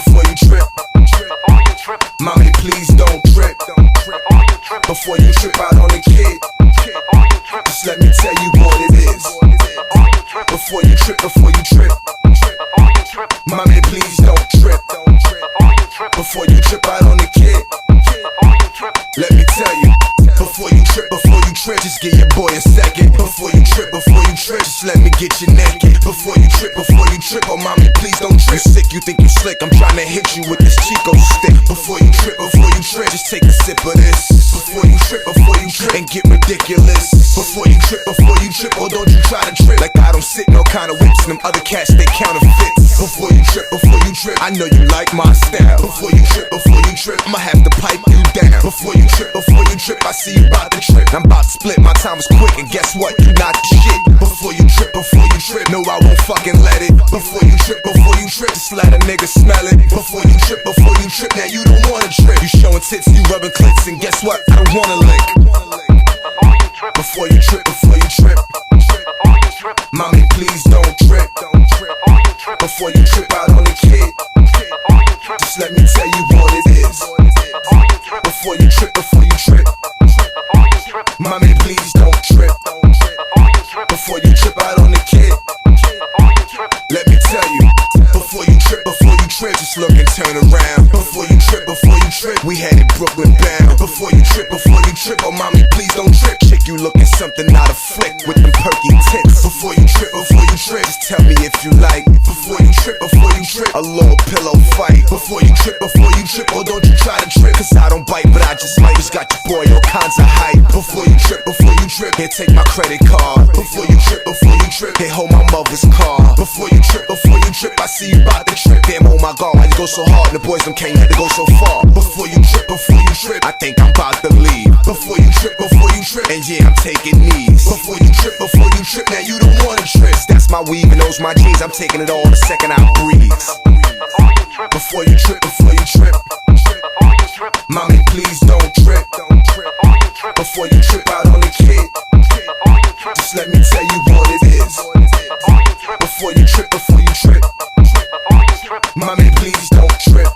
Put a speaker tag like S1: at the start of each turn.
S1: before you trip. Mommy, please don't trip. Before you trip out on the kid, just let me tell you what it is. Before you trip, mommy, please don't trip. Before you trip out on the kid, let me tell you. Before you trip, just give your boy a second. Before you trip, just let me get you naked. Before you trip, oh mommy, please don't trip. You sick, you think you slick, I'm trying to hit you with this Chico stick. Before you trip, just take a sip of this. Before you trip, and get ridiculous. Before you trip, oh don't you try to trip like I don't sit no kind of whips, and them other cats, they counterfeits. Before you trip, I know you like my style. Before you trip, I'ma have to pipe you down. Before you trip, I see you about to trip. I'm about to split, my time is quick, and guess what? You not the shit. Before you trip, no I won't fucking let it. Before you trip, just let a nigga smell it. Before you trip, now you don't wanna trip. You showing tits, you rubbing clits, and guess what? I don't wanna lick. Before you trip, mommy, please don't trip. Before you trip out on the kid, just let me tell you what it is. Before you trip, mommy, please don't trip. Before you trip out on the kid, let me tell you. Before you trip, just look and turn around. Before you trip, we headed Brooklyn bound. Before you trip, oh mommy, please don't trip. Chick, you looking something out of flick with them perky tits. Before you trip, just tell me if you like. Before you trip, a little pillow fight. Before you trip, oh don't you try to trip, cause I don't bite, but I just might. Just got your boy all kinds of hype. Before you trip, here take my credit card. Before you trip, here hold my mother's car. Before you trip, I see you about to trip. Damn, oh my god, why you go so hard? The boys them can't let it go so far. Before you trip, I think I'm about to leave. Before you trip, and yeah, I'm taking knees. Before you trip, now you don't wanna trip. That's my weave and those my jeans, I'm taking it all the second I breathe. Before you trip, mommy, please don't trip. Before you trip out on the kid, just let me tell you what it is. Before you trip, mommy, please don't trip.